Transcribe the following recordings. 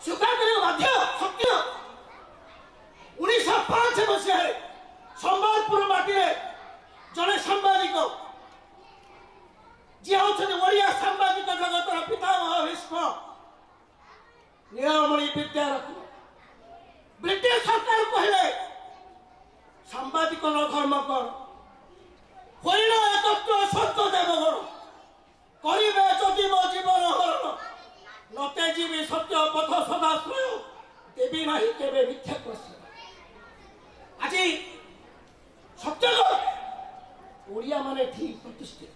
स्वीकार करने बाध्य सत्य 1905 मसीह संबलपुर माटी जड़े सांबादिक जी ओडिया सांबादिक जगतर पितामह भीष्म नीलमणि विद्यारथ ब्रिटिश सरकार कहले सांबादिक धर्म कौन हरिण एकत्र स्वर्ग देवगण करे जदि मो जीवन हरण नते जीवी सत्य पथ सदाश्रय देवी नाही केवे मिथ्या प्रश्न आज सत्य ओडिया माने ठीक प्रतिष्ठित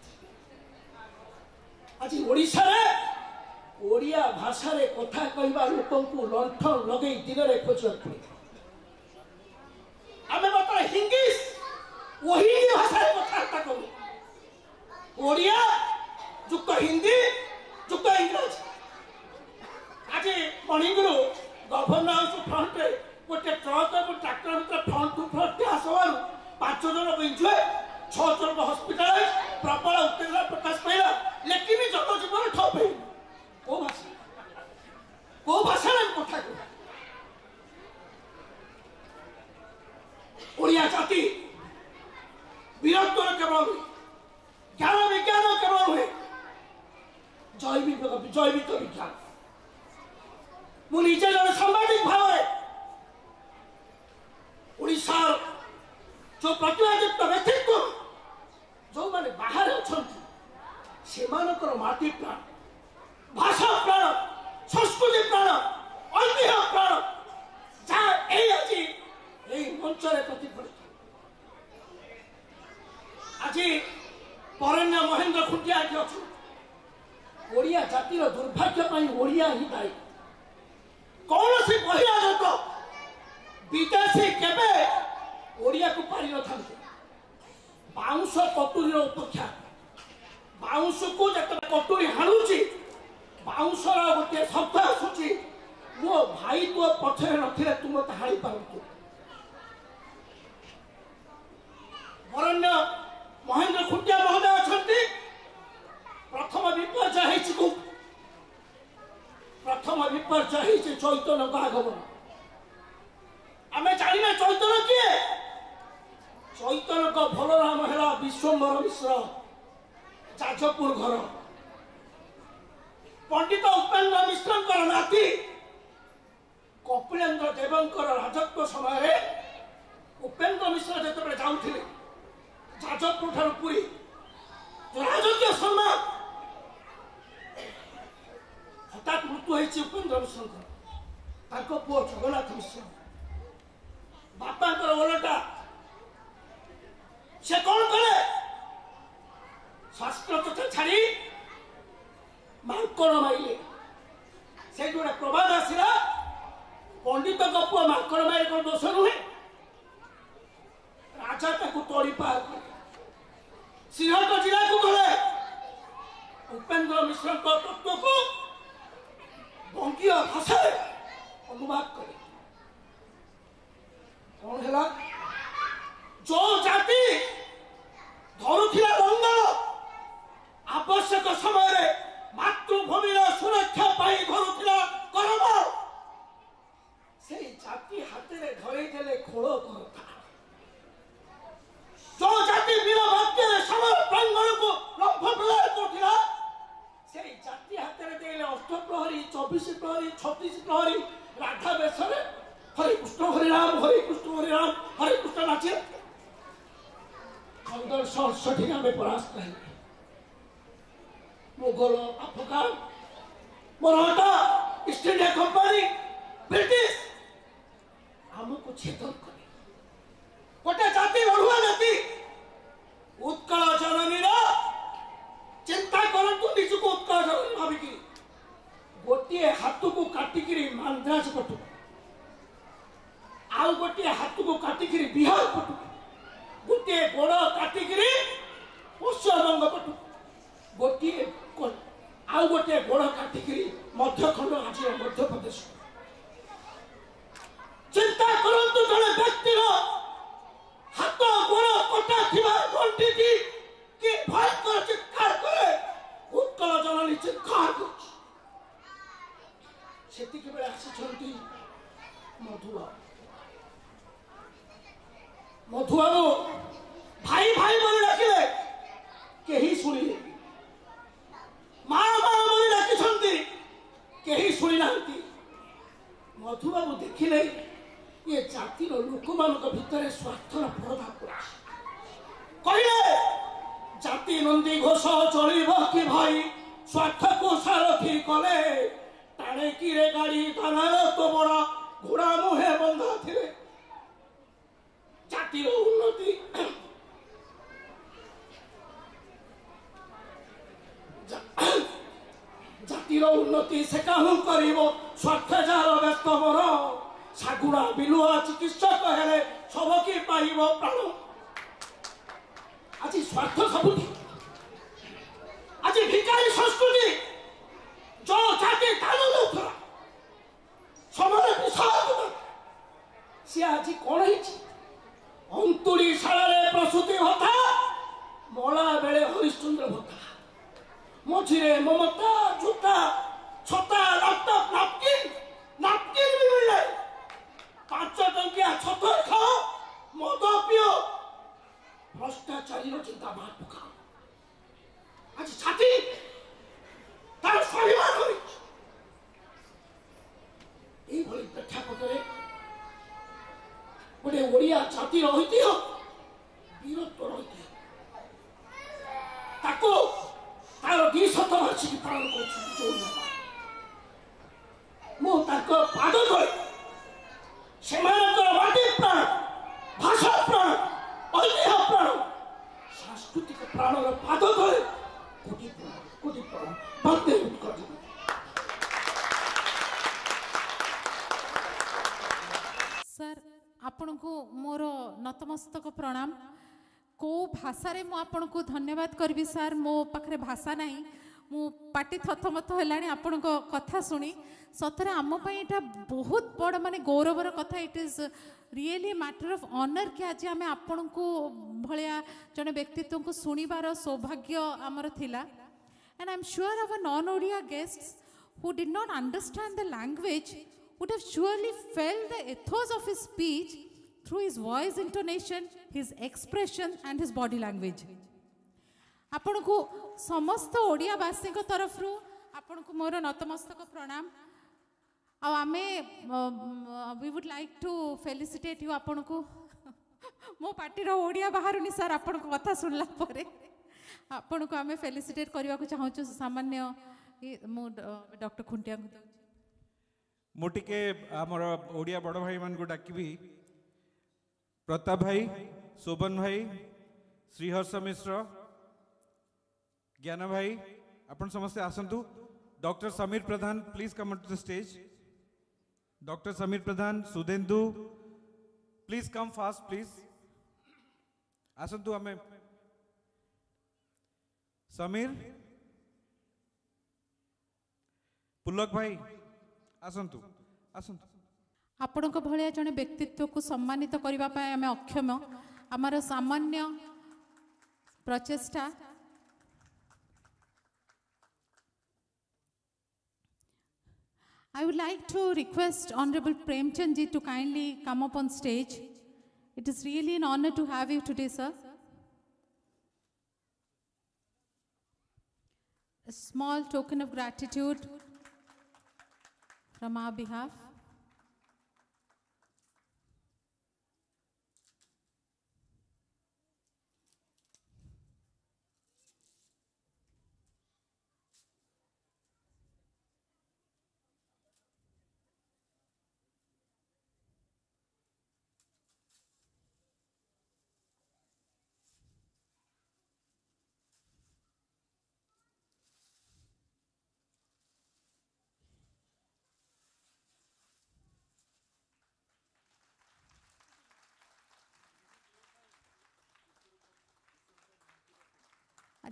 आज ओडिशा रे ओडिया भाषा रे कथा कहवा लोकों को लंठन लगे दिन रे खोज आमे बता हिंदी वही भाषा रे कथा करू ओडिया जुक्त हिंदी जुक्त इंग्रजी आज मणिगुरु गवर्नर हाउस फ्रंट रे गोटे ट्रक और ट्रैक्टर भीतर फ्रंट टू फ्रंट आसबार 5 जन इंजुए 6 जन हस्पिटाल प्रबल उत्तेजना प्रकाश पाइला लेकिन जनजीवन ठप है को भाषा कथा ओडिया जाति वीरत्व केवल हुए ज्ञान विज्ञान केवल हुए जैविक विज्ञान मुझे जन सांबादिक भाव ओडिशा जो प्रतिभायुक्त व्यक्तित्व जो माने बाहर अच्छा से माटी प्राण भाषा प्राण संस्कृति प्राण ऐतिह्य प्राण जहाँ आज मंच प्रतिफलित आज बरण्य महेंद्र खुंटिया अच्छा ओडिया जातिर दुर्भाग्य ओडिया ही दायी कौन सी बहिरागत विदेशी केवे ओडिया को पारि न था बाउंश कटुरी अपेक्षा बाउंश को जब कटुरी हाणुची बाउंश गोटे शब्द आसूची मो भाई तो पछरे नथिले तुम मत हाणी पारतु बरण्य महेंद्र खुंटिया महोदय अछंती प्रथम विपर्जय हेछि को प्रथम विपर्जय हेछि चैतन्य आगमन आमे जानिना चैतन्य किए चैतन्य का भल नाम है विश्वम्बर मिश्र जाजपुर घर पंडित उपेन्द्र मिश्र नाती कपिलेन्द्र देवंकर राजत्व समय उपेन्द्र मिश्र जिते जाऊे जाजपुर ठार पुरी राजकीय सम्मान हठात मृत्यु होती उपेन्द्र मिश्र पुओ जगन्नाथ मिश्र बापा ओलटा से कौन कले शास्त्र छाड़ी मांकड़ माइले से गोटे प्रबाद आसला पंडित पुओ मांकड़ माइले कौन दोष नुहे राजा तोड़ी पार सिंहट जिला को गले उपेन्द्र मिश्र तत्व को बंगीय भाषा अनुवाद करे कौन है जो जाति धरुला रंग आवश्यक समय मातृभूमि सुरक्षा धरुला करम से जाति हाथ में धरईदे खोल करता जो जाति वीर भक्ति समर प्रांगण को लंफ प्रदान करता से जाति हाथ में देले अष्टप्रहरी 24 प्रहरी 36 प्रहरी राधा बेश हरे कृष्ण हरे राम हरे कृष्ण नाचे 1568 में परास्त है Mughal Afghan Maratha east India company British हमको छेदन करे गोटे जाति बढ़ुआ जाति उत्कल जननी चिंता करतु निजक उत्कल जननी भाविकी गोटे हाथ को काटिकी मांद्राज पटु आउ गोटे हाथ को काटिकी बिहार पटु गोटे गोड़ काटिकी पश्चिमबंग पटु गोटे आउ गोटे गोड़ काटिकी मध्यखंड आज मध्य प्रदेश चिंता करतु जड़े व्यक्तिर हाथ गोड़ कटा थी घंटी की भयंकर चित्कार करे ଚିତ୍କାର କରୁଛି। ସେତିକି ବେଳେ ଆସିଛନ୍ତି ମଧୁବାବୁ। ମଧୁବାବୁ ଭାଇ ଭାଇ ବୋଲି ଡାକିଲେ, କେହି ଶୁଣିଲେ। ମା ମା ବୋଲି ଡାକିଛନ୍ତି, କେହି ଶୁଣି ନାହାନ୍ତି। ମଧୁବାବୁ ଦେଖିଲେ ଏ ଜାତିର ଲୋକମାନଙ୍କ ଭିତରେ ସ୍ୱାର୍ଥର ପରଦା ପଡିଛି। କହିଲେ ଜାତି ନନ୍ଦୀ ଘୋଷ ଚଳିବ କି ଭାଇ, ସ୍ୱାର୍ଥକୁ ସାରଥି କଲେ ଟାଣେ କିରେ ଗାଡ଼ି ଧାନର ତ ବଡ଼ ଘୋଡ଼ା ମୁହେ ବନ୍ଧା ଥିଲେ। ଜାତିର ଉନ୍ନତି ଜାତିର ଉନ୍ନତି ସେ କାହୁଁ କରିବ, ସ୍ୱାର୍ଥ ଯାହାର ବ୍ୟସ୍ତ ମର। ଶାଗୁଣା ବିଲୁଆ ଚିକିତ୍ସକ ହେଲେ ସବକି ପାଇବ ପ୍ରାଣ। ଆଜି ସ୍ୱାର୍ଥ ସବୁଠି, ଆଜି ଭିକାରୀ ସଂସ୍କୃତି ଯୋଉ ଜାତି ଦାନ ଦେଉଥିଲା ସମାନ ବିଷୟ ସିଏ ଆଜି କଣ ହେଇଛି? ଅନ୍ତୁଳି ଶାଳାରେ ପ୍ରସୂତି ଭତ୍ତା, ମଳା ବେଳେ ହରିଶ୍ଚନ୍ଦ୍ର ଭତ୍ତା, ମଝିରେ ମମତା ଜୋତା ଛତା ଲାପଟପ୍ ନାପକିନ୍ ବି ମିଳିଲେ। 5 ଟଙ୍କିଆ ଛତର ଖାଅ, ମଦ ପିଅ, ଭ୍ରଷ୍ଟାଚାରୀର ଚିନ୍ତାବାଦ ପକାଅ। ଆଜି ଛାତି ତାର ସ୍ୱାଭିମାନ କରିଛି। এইভাবে প্রেক্ষাপটে গোটে ওড়িয়া জাতির ঐতিহ্য বীরত্ব ঐতিহ্য তাকে তার 200 বার্ষিকী পালন করছি। ମୁଁ ତାଙ୍କ ପାଦ ତଳେ ସେମାନଙ୍କର ମାଟି ପ୍ରାଣ, ଭାଷା ପ୍ରାଣ, ଐତିହ୍ୟ ପ୍ରାଣ, ସାଂସ୍କୃତିକ ପ୍ରାଣର ପାଦ ତଳେ କୋଟି ପ୍ରାଣ ଭକ୍ତି କରିଦେବି। सर आपण को मोर नतमस्तक प्रणाम। को भाषा रे मु आपण को धन्यवाद करबी सर। मो पाखरे भाषा नहीं, मु पाटी थथमथ हेलाणी आपण को कथा सुनी। सतरे आम पई एटा बहुत बड़ माने गौरवर कथा। It is really matter of honour कि आज आम आपण को भलिया जने व्यक्तित्व को सुनिबार सौभाग्य आमर थिला। And I am sure our non Odia guests who did not understand the language would have surely felt the ethos of his speech through his voice intonation, his expression and his body language. आपण को समस्त ओडिया वासी को तरफ रु आपण को मोर नतमस्तक प्रणाम। आ आमे we would like to felicitate you. आपण को मो पार्टी रो ओडिया बाहरुनी सर आपण को कथा सुनला परे आपण को आमे फेलिसिटेट करबा को चाहू छु। सामान्य मो डॉक्टर खुंटिया को मोटिके आमर ओडिया बड़ भाई मान को डाकिबी। प्रताप भाई, शोभन भाई, श्रीहर्ष मिश्र, ज्ञान भाई, अपन समस्ते आसंतु। Doctor Samir Pradhan please come to the stage. Doctor Samir Pradhan, Sudhendu please come fast please आसंतु। हमें समीर, पुलक भाई आसंतु आसंतु। आपण को भलिया जने व्यक्तित्व को सम्मानित करबा पाए हमें अक्षम। आमर सामान्य प्रचेष्टा I would like to request Honorable Premchand ji to kindly come up on stage. It is really an honor to have you today, sir. A small token of gratitude from our behalf.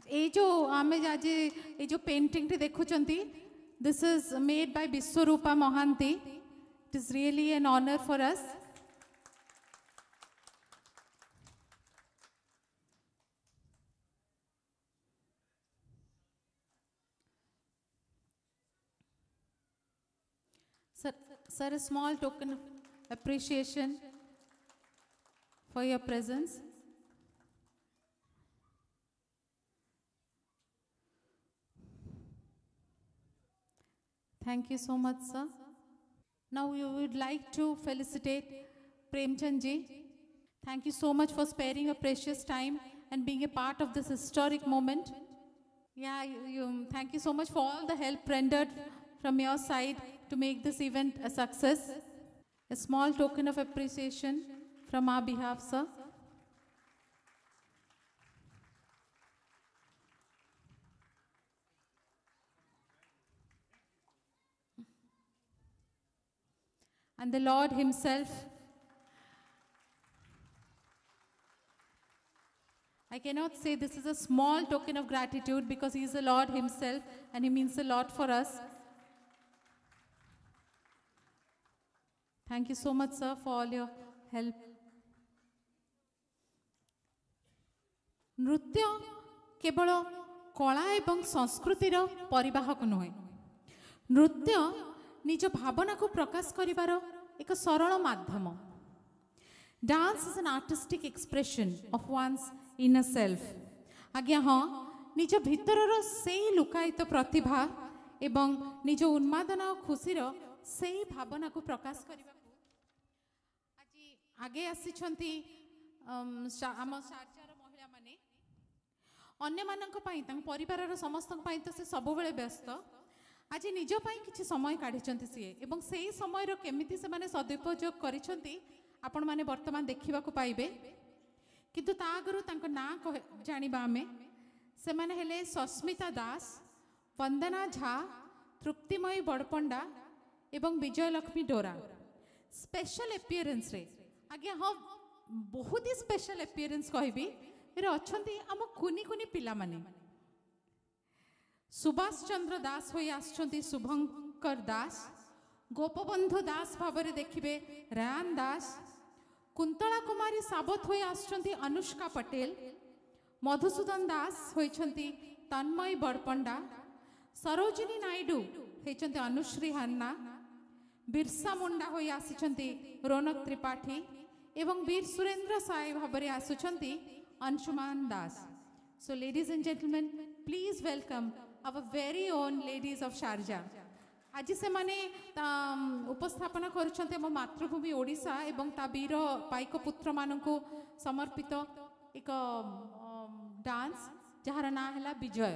ये जो आम आज ये जो painting देखुंट this is made by Vishwarupa Mahanty. It is really an honour for us. Sir, sir, a small token of appreciation for your presence. Thank you so much, sir. Now we would like to felicitate Premchand ji. Thank you so much for sparing your precious time and being a part of this historic moment. Yeah, thank you so much for all the help rendered from your side to make this event a success. A small token of appreciation from our behalf, sir. And the Lord himself, I cannot say this is a small token of gratitude because he is the Lord himself and he means a lot for us. Thank you so much, sir, for all your help. नृत्य केवल कला एवं संस्कृतिर परिवाहक नुहे नृत्य निज भावना को प्रकाश करिवार एक सरल माध्यम dance is an artistic expression of one's inner self आज्ञा हाँ निज भितरर से लुकायित प्रतिभा एवं निज उन्मादना और खुशीर से भावना को प्रकाश करने आज आगे आसिछंती आम शारजार महिला माने अन्य मानक पई तांग परिवारर समस्तक पई तो से सब बेले व्यस्त आज निज पई किछि समय काढिछंती सिए एवं सेही समयर केमिति से माने सदुपयोग करिछंती आपण माने वर्तमान देखिबा को पाइबे किंतु ता आगरु तांक ना जानिबा आमे से माने हेले सस्मिता दास वंदना झा तृप्तिमयी बड़पंडा एवं विजय लक्ष्मी डोरा स्पेशल अपीयरेंस रे आज्ञा हाँ बहुत ही स्पेशल अपीयरेंस कहबी रे अछंती हम कुनी कुनी पिला माने सुभाष चंद्र दास होई आछंती शुभंकर दास गोपबंधु दास भावरे देखिबे रायन दास कुंतला कुमारी साबत होई आछंती अनुष्का पटेल मधुसूदन दास होइछंती तन्मयी बड़पंडा सरोजिनी नायडू होइछंती अनुश्री हन्ना बिरसा मुंडा होई आछंती रौनक त्रिपाठी एवं वीर सुरेंद्र साय भावरे आछंती Anshuman Das so ladies and gentleman please welcome our very own ladies of Sharjah आज से माने उपस्थापना करुछन्ते हम मातृभूमि ओडिशा एवं ता वीर पाइक पुत्र मानकु समर्पित एक डांस जहार ना हला विजय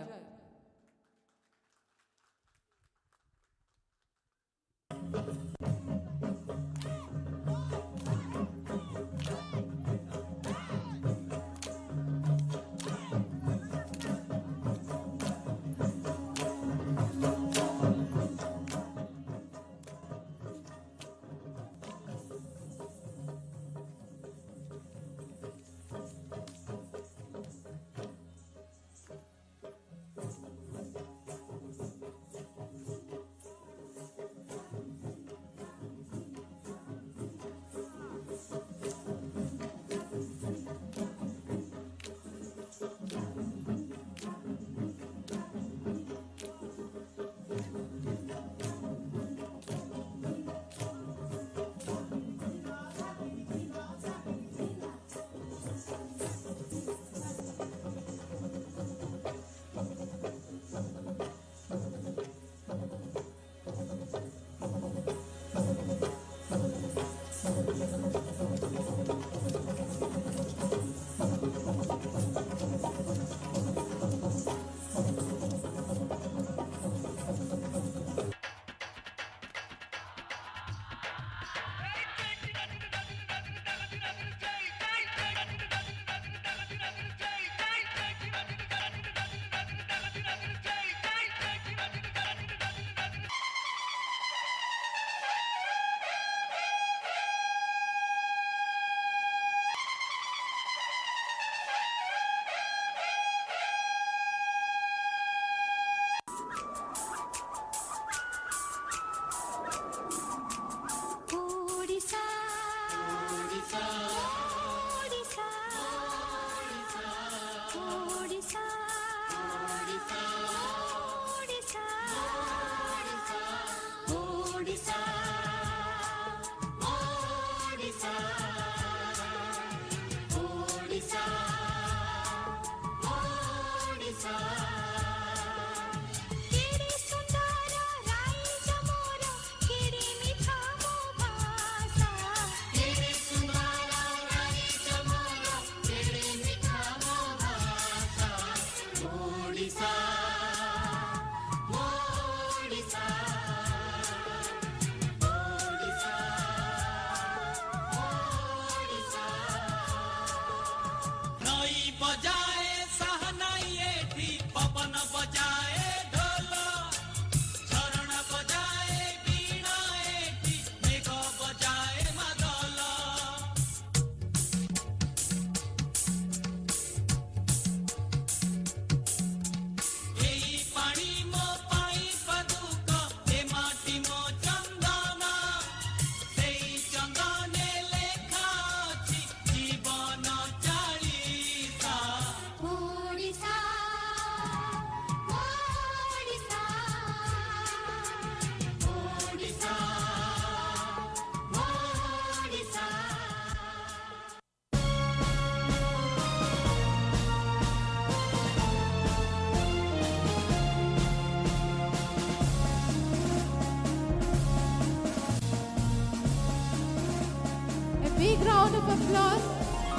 big round of applause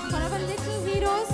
for our little heroes.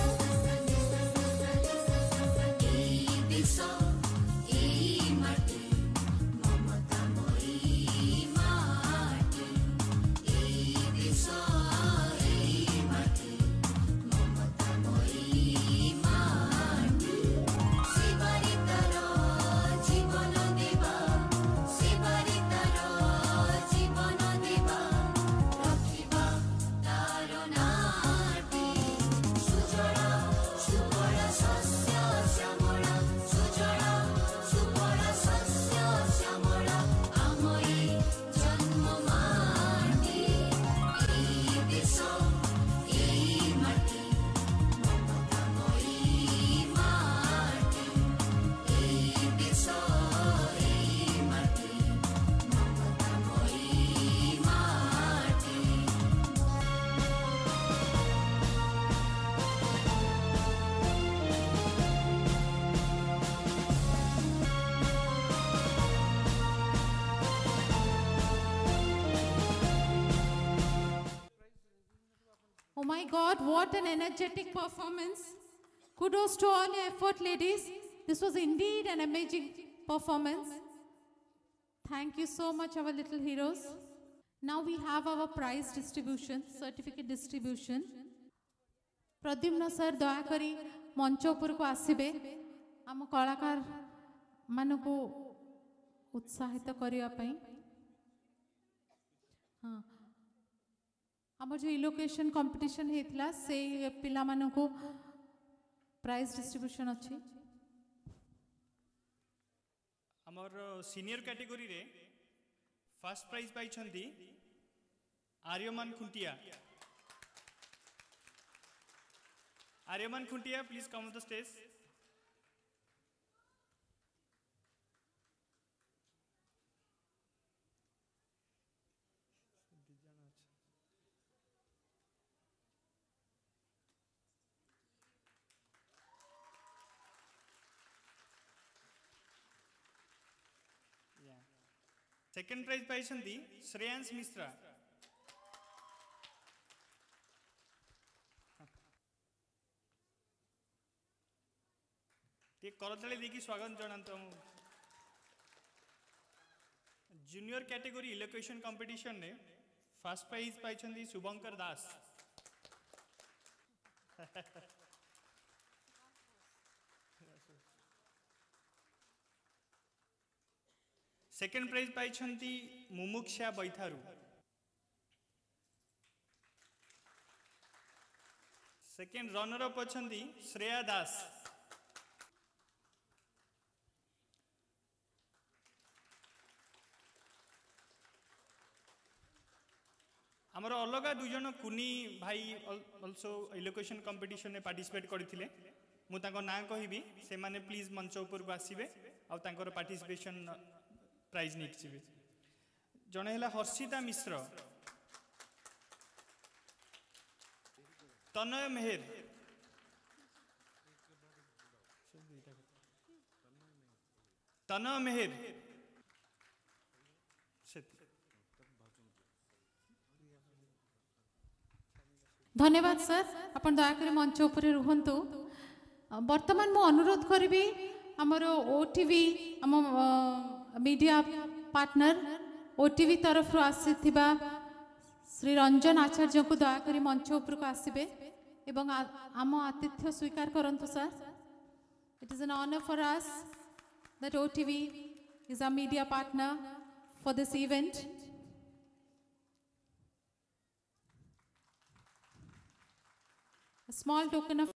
Oh my God, what an energetic performance. Kudos to all your effort, ladies. This was indeed an amazing performance. Thank you so much, our little heroes. Now we have our prize distribution, certificate distribution. Pradyumna sir, Dayakari, Mancho upurku asibe. Am kalakar manuku utsahita kariya pai. आम जो elocution competition होता से पिला मानू prize distribution अच्छी आमर senior category रे first prize पाई Aryaman Khuntia. Aryaman Khuntia please come on the stage. Second prize पाई श्रेयांश मिश्रा। करताली देखिए स्वागत जनाता हूँ। जूनियर कैटेगरी इलोकेशन कंपटीशन ने फर्स्ट प्राइज पाई शुभंकर दास। सेकेंड प्राइज पाई Mumuksha Baitharu. Second runner up अच्छी श्रेया दास। आमर अलग दुजन कुनी भाई ऑल्सो इलोकेशन कंपटीशन में पार्टिसिपेट करथिले। मु तांको नाम कहबी से माने प्लीज मंच ऊपर को आसीबे आ तांकर पार्टिसिपेशन प्राइज नहीं। जड़े है हर्षिता मिश्र, तनय मेहर, तनय मेहर, धन्यवाद सर। अपन दयाकर मंच उपर रुहतु। वर्तमान मु अनुरोध करी आमर ओटीवी आम मीडिया पार्टनर ओटीवी तरफ आसीथिबा श्री रंजन आचार्य को दयाकर मंच उपर को आसबे एवं आम आतिथ्य स्वीकार करंतु sir. It is an honour for us that OTV is a media partner for this event. A small token of